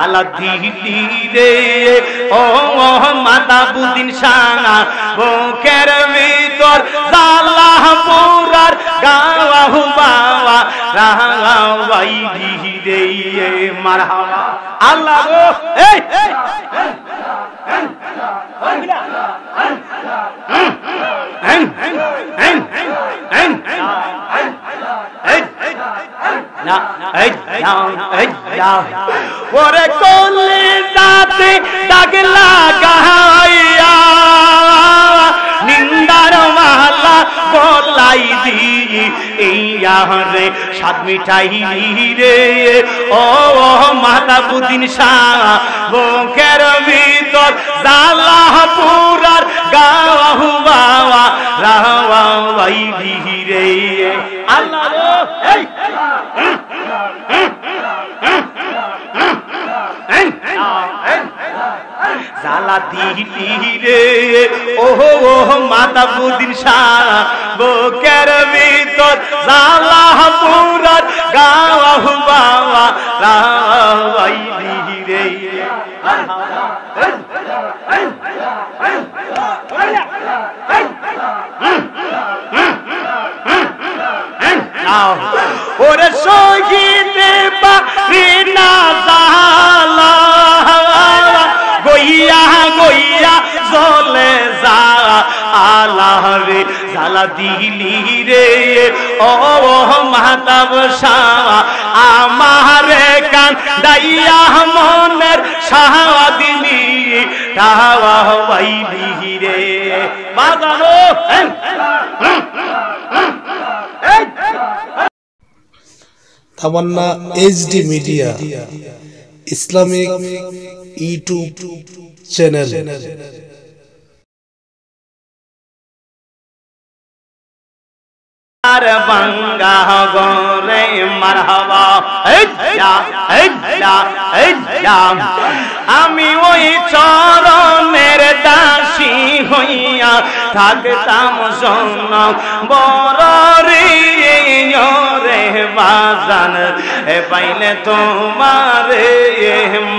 আলা দিলি রে ও মাতাবুদ্দিন শাহ বুকের ভিতর জালা পুরার গাওয়া বাবা রাওয়াই রে মারহাবা আল্লাহ গো এই না ওরে কোলে দাতে দাগ লাগাইয়া নিন্দার মালা বলাই দি ইয়া রে সাত মিঠাই রে ও মাতাবুদ্দিন শাহ বুকের ভিতর জালা পুরার গাওয়া বাবা রাওয়াই রে আল্লাহ এই জালা দিলি রে ও মাতাবুদ্দিন শাহ বুকের ভিতর জালা পুরার গাওয়া বাবা রাওয়াই রে ওরে সহিতে পারি না জালা গইয়া গইয়া জলে যা আল্লাহ রে জালা দিলি রে ও মাহতাব শাহ আমারে কান দাইয়া মনের শাহাদিনী তাওয়া বাইলি রে বাজানো Tamanna HD media Islamic YouTube channel আর বাঙ্গা গরে মারহাবা আমি ওই চরণের দাসী হইয়া থাকতাম জনম বড় রে বাজান পাইলে তোমারে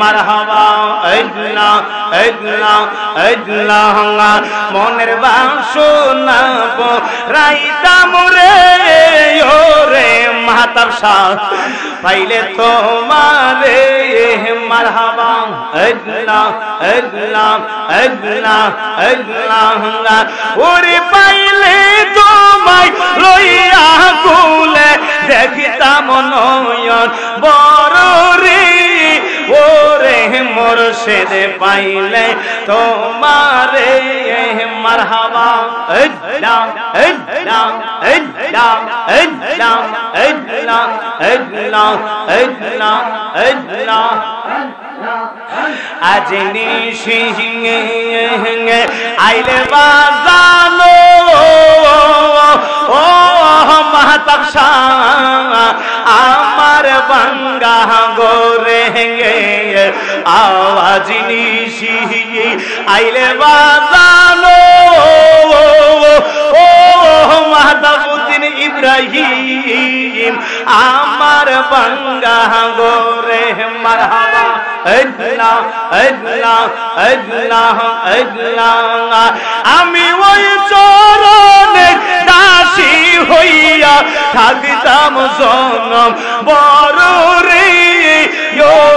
মারহাবা মনের বাসনা রাইতাম রে ওরে মাহতাব শাহ পাইলে তোমারে মারহাবা ওরে পাইলে তোমায় লইয়া কুলে দেখিতাম নয়ন বড় রে ওরে মুর্শিদ পাইলে তোমারে মারহাবা আজ নিশিঙে আইলে বাজানো ও মাহতাব শাহ আমার বাঙ্গা গোরে আওয়াজ নিশি আইলে বাজানো ও মাহতাবুদ্দিন ইব্রাহিম আমার বাঙ্গা গোরে মারহাবা আমি ওই চরণে দাসী হইয়া থাকতাম জনম বড় রে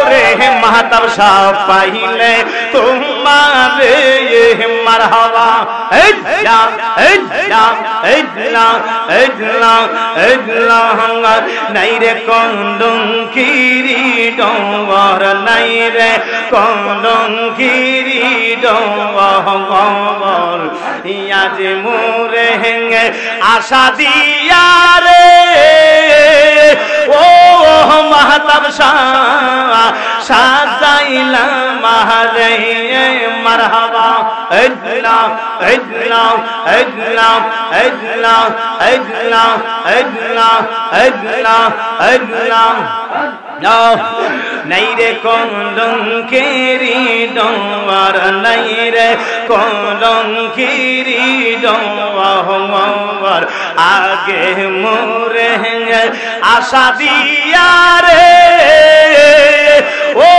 রে মাহতাব শাহ পাইলে তোমারে মারহাবা নাই রে কন্দন কিরি ডর নাই রে কন্দন কিরি ডর ইয়াজ মোরে হেঙ্গে আশা দিয়া রে ও মাহতাব শাহ সাজাইলাম মারে মারহাবা নাই রে কলঙ্কেরি ডোর নাই রে কলঙ্কেরি ডোর আগে মোরে আশা দিয়া রে ও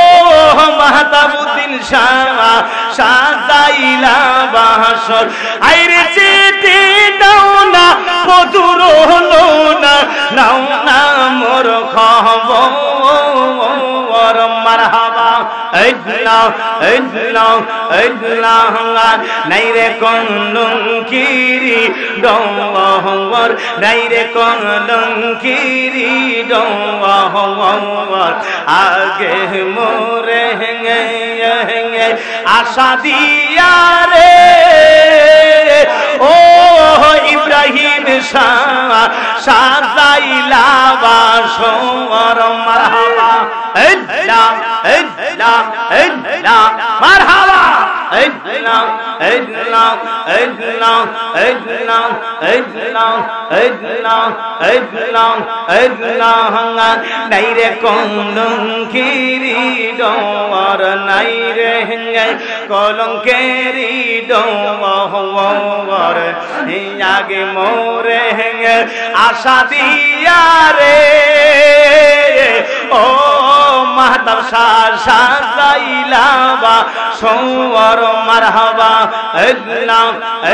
সাজাইলা বাসর আইরে চিঠি দাও না মধুর হলো না নাও না মোর খবর মারহাবা নাই রে কলঙ্কিরি ডর নাই রে কলঙ্কিরি ডর আগে মোরে আশা দিয়া রে ও ইব্রাহিম সাজাইলা বাসর মারহাবা মারহাবা নাই রে কলঙ্কিরি ডর নাই রে কলঙ্কেরি ডর আগে মোরে আশা দিয়া রে ও মাহতাব সাজাইলা বা সওয়ার মারহাবা আল্লাহ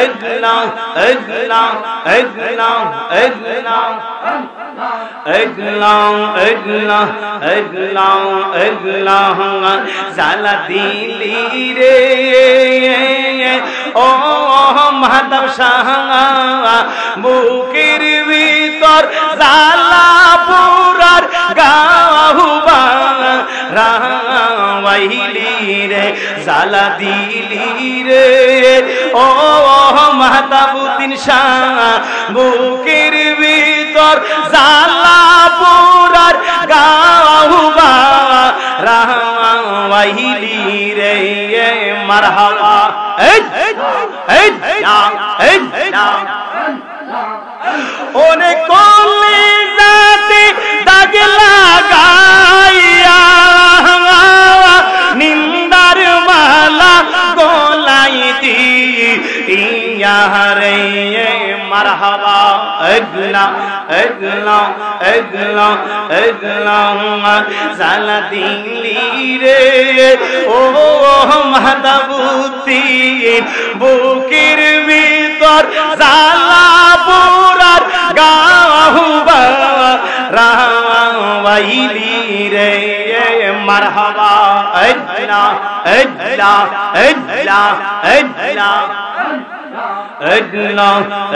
আল্লাহ আল্লাহ আল্লাহ আল্লাহ আল্লাহ আল্লাহ আল্লাহ জালা দিলি রে ও মাহতাব বুকের ভিতর জালা পুরার গাহুবা রাওয়াইলি রে জালা দিলি রে ও মাহতাবুদ্দিন শাহ বুকের ভিতর জালা পুরার গাহুবা রাওয়াইলি রে মারহাবা ওরে কোলে যাতে দাগ লাগাইয়া নিন্দার মালা গলাই দিয়া রে মারহাবা আল্লাহ আল্লাহ আল্লাহ আল্লাহ জালা দিলি রে ও মাহতাবুদ্দিন বুকের ভিতর জালা পুরার গাহুবা রাওয়াইলি রে মারহাবা আল্লাহ আল্লাহ আল্লাহ আল্লাহ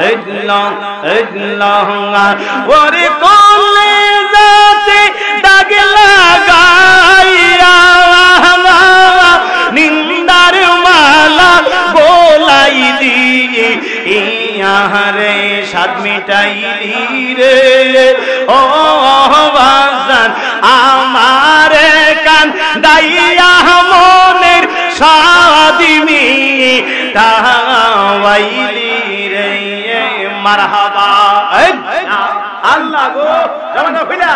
আল্লাহ আল্লাহ আল্লাহ ওরে কোলে যাতে দাগ লাগাইয়া নিন্দার মালা গোলাই দিয়া রে সাদ মিটাইলি রে ও বাজান আমারে কান দাইয়া মনের সাদিমি তাওয়াইলি রে মারহাবা আল্লাহ গো জানা কইলা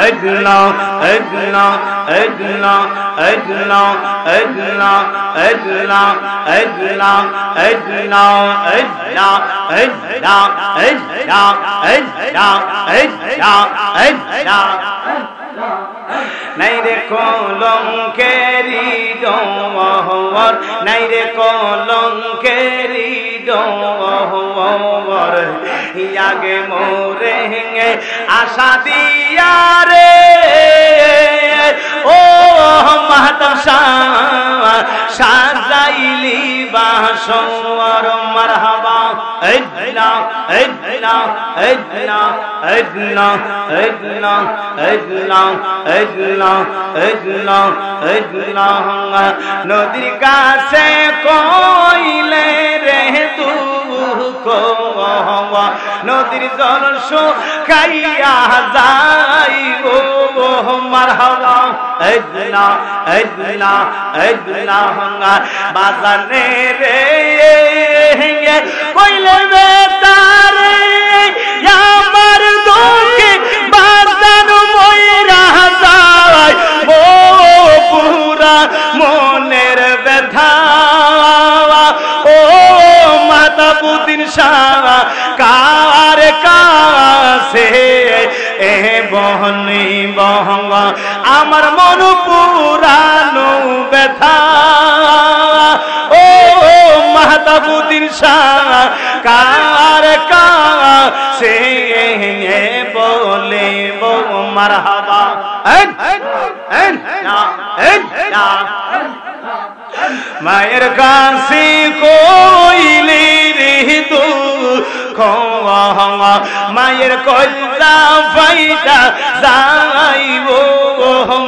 আল্লাহ আল্লাহ আল্লাহ আল্লাহ আল্লাহ আল্লাহ আল্লাহ আল্লাহ আল্লাহ আল্লাহ আল্লাহ আল্লাহ আল্লাহ নাই রে কলঙ্কেরি ডর নাই রে কলঙ্কেরি ডর আগে মোরে আশা দিয়া রে ও মাহতাব সাজাইলি বাসর মারহাবা আল্লাহ আল্লাহ আল্লাহ আল্লাহ আল্লাহ আল্লাহ আল্লাহ আল্লাহ আল্লাহ নদীর কাছে কইলে রে দুঃখ নদীর জল শুকাইয়া যাই ও মারহাবা আল্লাহ আল্লাহ আল্লাহ বাজানে রে কইলে বেতারে আমার দুঃখে বাজান ময়রা যায় ও পুরা মনের ব্যথা ও মাহতাবুদ্দিন শাহ কার কাছে এ বহনি বহঙ্গ আমার মন পুরানো মাহতাবুদ্দিন শাহ কার কাছে বলে মারহাবা মায়ের কাছে কইলে রে তো মায়ের কইলা ফাইটা যাইব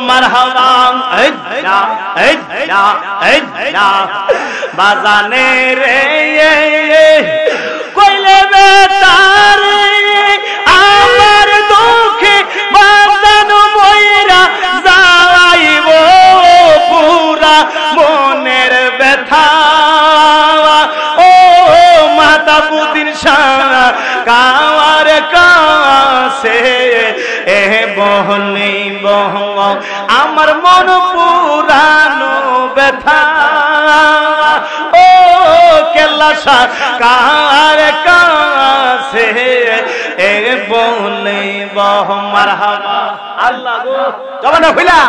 মারহাবা বাজানে রে কইলে বেতার আমার দুঃখে বাজান ময়রা যাইব পুরা মনের ব্যথা ও মাহতাবুদ্দিন শাহ কার কাছে বলিব আমার মন পুরানো ব্যথা ও কেল্লা শাহ কার কাছে বলিব মারহাবা আল্লাহ গো জবান খুলা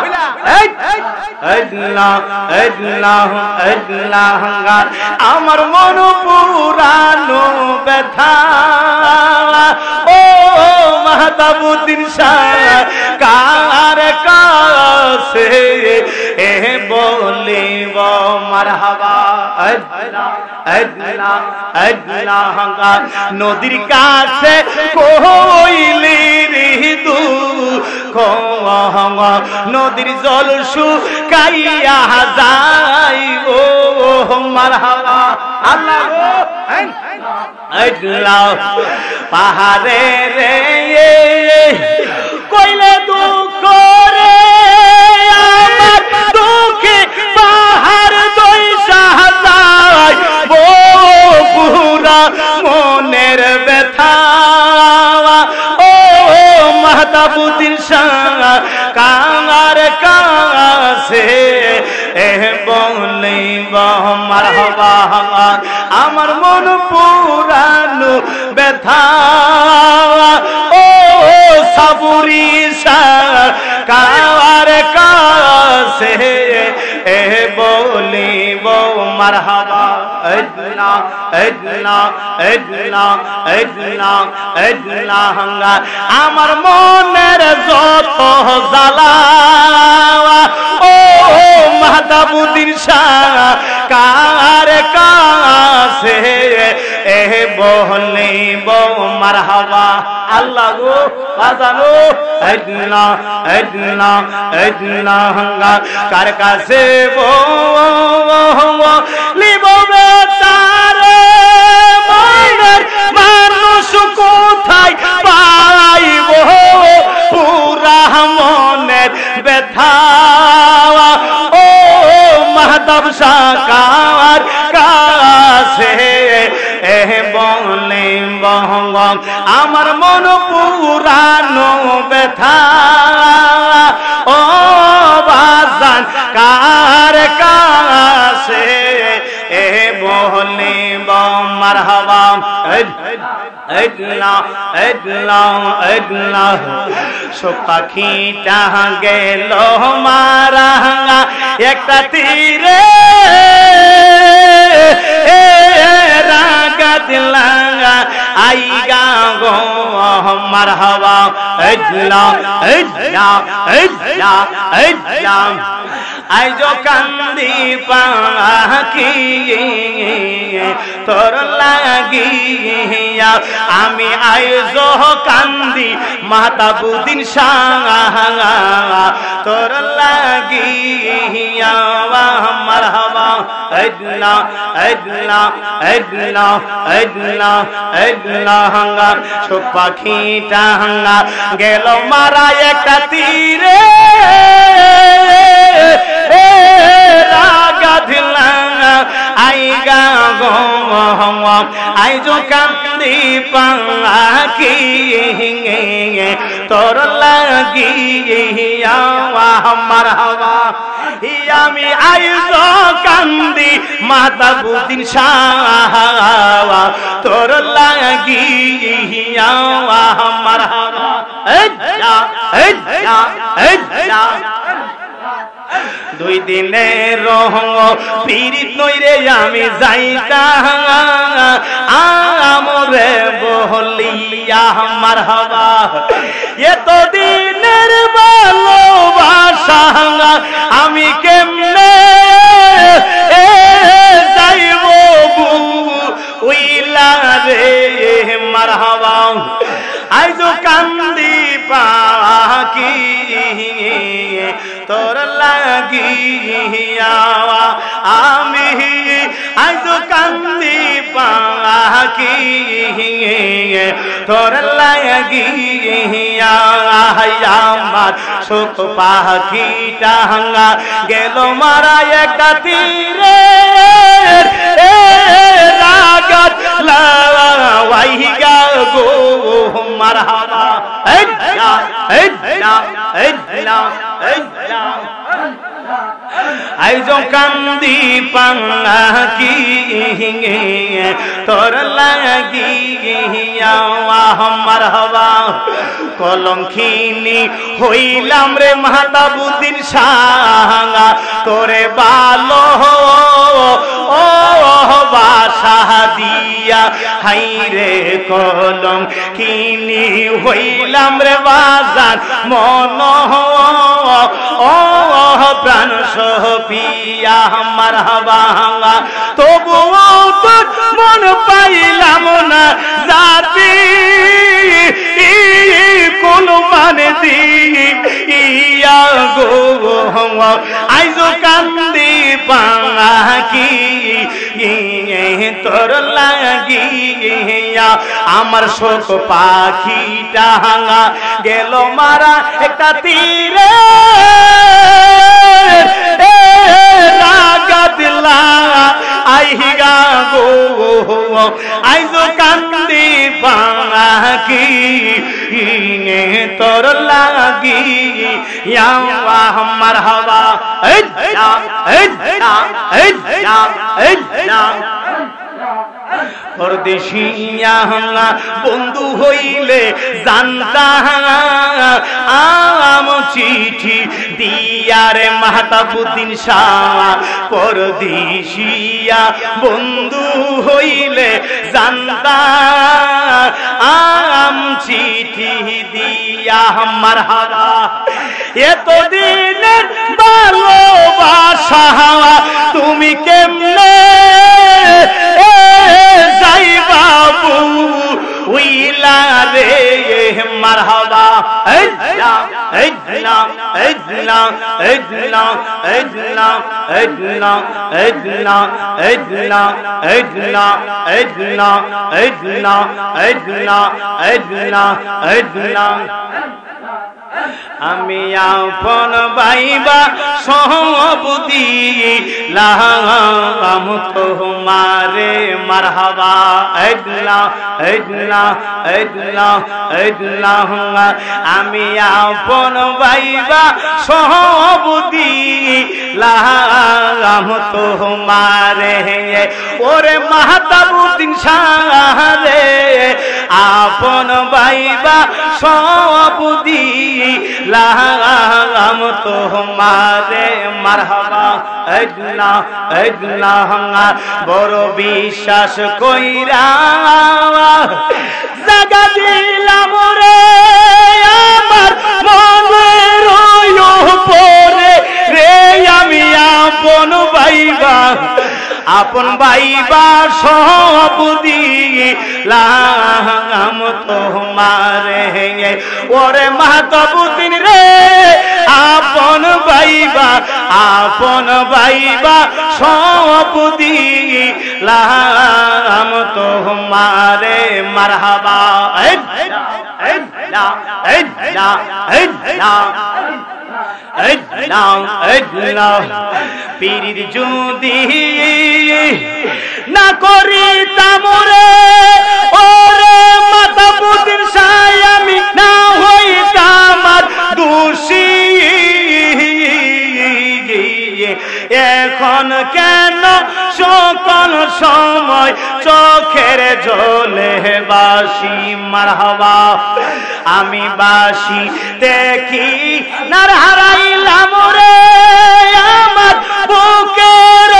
আমার মন পুরানো ব্যথা ও মাহতাবুদ্দিন শাহ কার কাছে বলিব মারহাবা নদীর কাছে কইলি ঋতু নদীর জল শুকাইয়া যায় ও মারহাবা আল্লাহ পাহাড়ে রে কইলে দুঃখ রে আমার দুঃখে পাহাড় দইসা যায় ও পুরা মনের ব্যথা ও মাহতাবুদ্দিন শাহ কার কাছে বলিব মারহাবা আমার মন পুরানো ব্যথা ও সাবুরি শাহ কার কাছে বলিব মারহাবা আমার মনের যত জ্বালা ও মাহতাবুদ্দিন শাহ কার কাছে বলিব মারহাবা আল্লাহ গো বাজানো কার কাছে বলিব বেতারে মনের মানুষ কোথায় পাইব পুরা মনের ব্যথা ও মাহতাব শাহ কার কাছে বলিব আমার মন পুরানো ব্যথা ও বাজান কার কাছে বলিব মারহাবা পাখিটা গেল মারা একটা তীরে রাগা দিলাঙ্গা আইগা গো মারহাবা আইজো কান্দি পাখি তোর লাগিয়া আমি আইজো কান্দি মাহতাবুদ্দিন শাহ তোর লাগিয়া মারহাবা পাখিটা গেল মারা একটা তীরে রাগা দিলাঙ্গা আইগা গো আইজো কান্দি পাখি তোর লাগিয়া মারহাবা আমি আইজো কান্দি মাহতাবুদ্দিন শাহ তোর লাগিয়া মারহাবা দুই দিনের রং পীড়িত নইরে আমি যাইতাম আমরে বলিয়া মারহাবা এতদিনের ভালোবাসা আমি কেমনে যাইব উইলা রে মারহাবা আইজো কান্দি পাখি তোর লাগিয়া আমি আইজো কান্দি পাখি তোর লাগিয়া আমার সুখ পাখিটা গেল মারা একটা তীরে রাগাত লাওয়াইগা গো মারহাবা আইজো কান্দি পাখি তোর লাগিয়া মারহাবা কলঙ্কিনী হইলাম রে মাহতাবুদ্দিন সাঙ্গা তোরে ভালো ও বাসা দিয়া হাইরে কলঙ্কিনী হইলাম রে বাজার মন ও প্রাণ সপিয়া মারহাবা তবুও তোর মন পাইলাম না জাতি কোন মানে দিয়া গো আইজো কান্দি পাখি তোর লাগিয়া আমার শোক পাখিটা গেল মারা একটা তীরে রাগাতলা আইগা গো আইজো কান্দি পাখি তোর লাগিয়া মারহাবা পরদেশিয়া বন্ধু হইলে জানতাম চিঠি দিয়ারে মাহতাবুদ্দিন শাহ পরদেশিয়া বন্ধু হইলে জানতাম চিঠি দিয়া মারহাবা এতদিনের ভালোবাসা তুমি কেমনে যাই বাবু উইলা রে মারহাবা আমি আপন বাইবা সহবুদি লাম তোমারে মারহাবা আমি আপন বাইবা সহবুদি লাম তোমারে ওরে মাহতাবুদ্দিন শাহ রে আপন বাইবা সহবুদি লাম তোমারে মারহাবা বড় বিশ্বাস কইরা জাগা দিলাম রে আমার মনের উপরে রে আমি আপন বাইবা আপন বাইবা সবুদি লাম তোমারে ওরে মাহতাবুদ্দিন রে আপন বাইবা সবুদি লাম তোমারে মারহাবা পীরির যদি না করি তামরে ওরে মাহতাবুদ্দিন শাহ আমি না হইতাম দোষী এখন কেন সকল সময় চোখের জলে বাসি মারহাবা আমি বাসি দেখি নার হারাইলাম রে আমার বুকের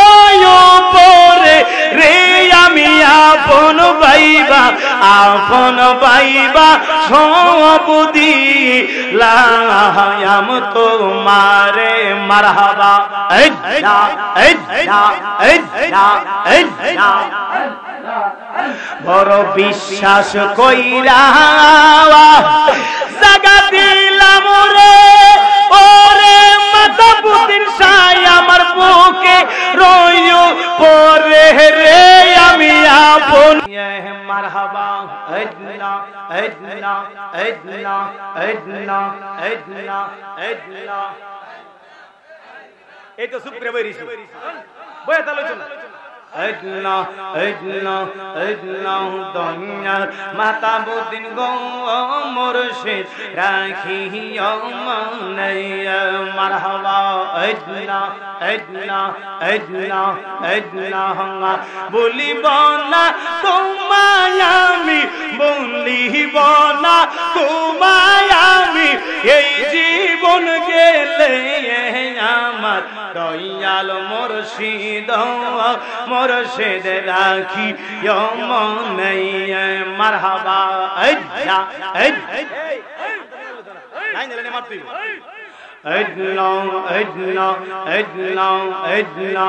উপরে রে আমি আপন পাইবা সব দিলাম তোমারে মারহাবা বড় বিশ্বাস কইরা জাগা দিলাম রে ওরে মাথা বুদির সাই আমার বুকে রইও পরে রে আমি আপন মারহাবা আল্লাহ আল্লাহ আল্লাহ আল্লাহ আল্লাহ আল্লাহ এই তো সুপ্রে বইরিছি বয়া তালো চলো আল্লাহ আল্লাহ আল্লাহ দয়াল মাতা বুদিন গো মুর্শিদ রাখিও মনে মারহাবা আল্লাহ আল্লাহ আল্লাহ আল্লাহ বলিব না তোমায় আমি বলিব না তোমায় আমি এই জীবন গেলে আমার দয়াল মুর্শিদ মুর্শিদ রাখি মনে মারহাবা আল্লাহ নাই দিলে মারতে আল্লাহ আল্লাহ আল্লাহ আল্লাহ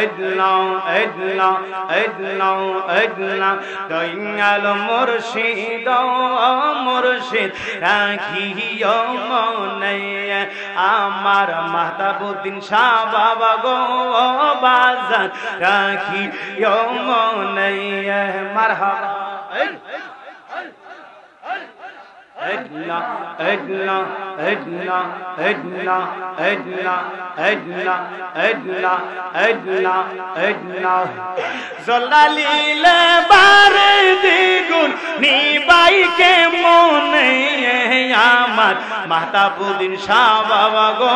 আল্লাহ আল্লাহ আল্লাহ আল্লাহ দয়াল মুর্শিদ মুর্শিদ রাখিও মনে আমার মাহতাবুদ্দিন শাহ বাবা গো বাজান রাখিও মনে মারহাবা আল্লাহ আল্লাহ আল্লাহ আল্লাহ আল্লাহ আল্লাহ আল্লাহ আল্লাহ আল্লাহ জলালিলে বারে দ্বিগুণ নিবাইকে মনে আমার মাহতাবুদ্দিন শাহ বাবা গো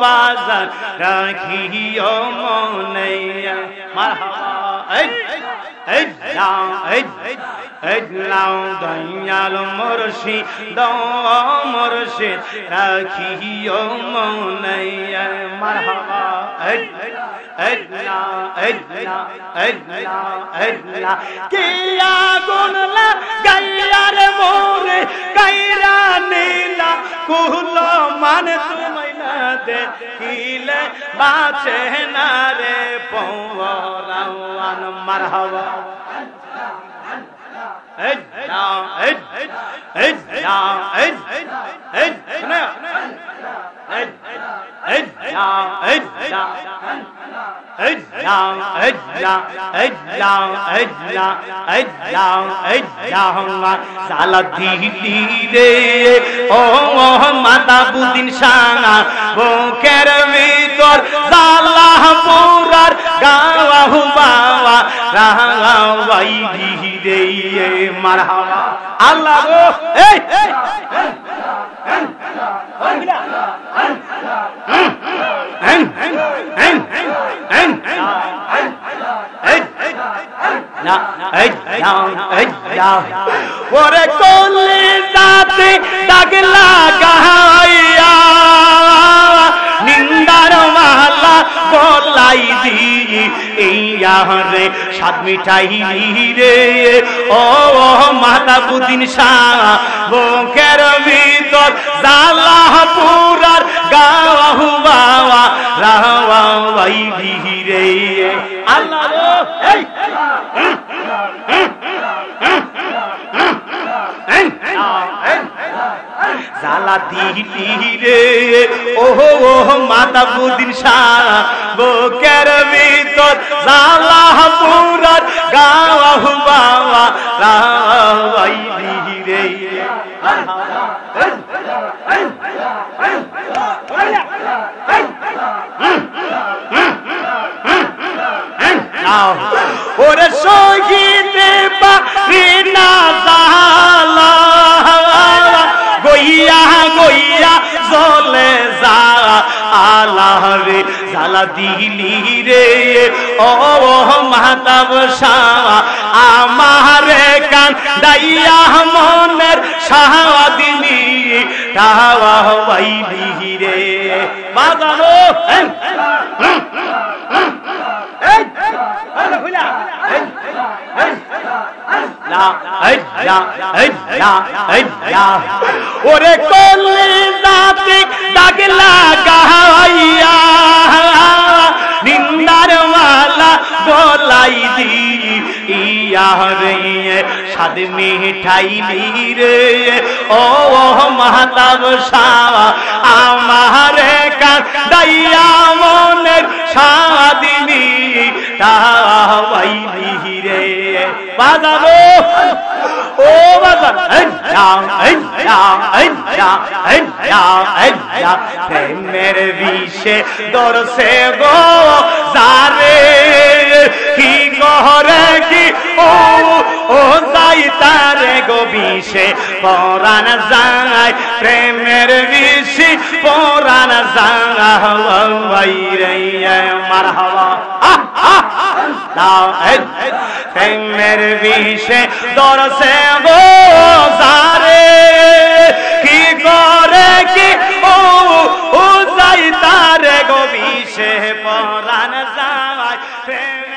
বাজার রাখিও মনে মারহাবা দয়াল মুর্শিদ মুর্শিদ রাখিও মনে মারহাবা কে আগুন লাগাইয়ার মোরে কাইরা নীলা কুল মান তুমি না দেখিলে বাঁচে না রে পৌরাওয়ান মারহাবা মাহতাবুদ্দিন শাহ বুকের ভিতর জালা পুরার গাওয়া বাবা রাওয়াই রে মারহাবা আল্লাহ গো এই ওরে কোলে দাতে দাগ লাগাইয়া নিন্দার মালা বলাই দি রে সাত মিঠাই রে ও মাহতাবুদ্দিন শাহ বুকের ভিতর জালা পুরার গাওয়া বাবা রাওয়াই রে আল্লাহ জালা দিলি রে ও মাহতাবুদ্দিন শাহ বুকের ভিতর জালা পুরার গাওয়া বাবা রাওয়াই রে ওরে শহীদে বারিনা জালা গইয়া গইয়া জলে যা জালা রে জালা দিলি রে ও মাহতাব শাহ আমারে কান দাইয়া মনের শাহাদিনী তাওয়া বাইলি রে বাজানো ওরে কলি দাতে দাগ লাগাইয়া নিন্দার মালা গলাই দি ইয়া রে সাদ মিঠাইলি রে ও মাহতাব শাহ আমারে কাঁদাইয়া মনের শাদিনী তাওয়াইলি রে বাজাবো ও বাজান প্রেমের বিষে দরসে গো যারে কি করে কি ও যাই তারে গো বিষে পরাণ যায় প্রেমের বিষে পরাণ যায় রে মারহাবা প্রেমের বিষে দরসে গো যারে কি করে কি ও যাই তারে গো বিষে পরাণ যায়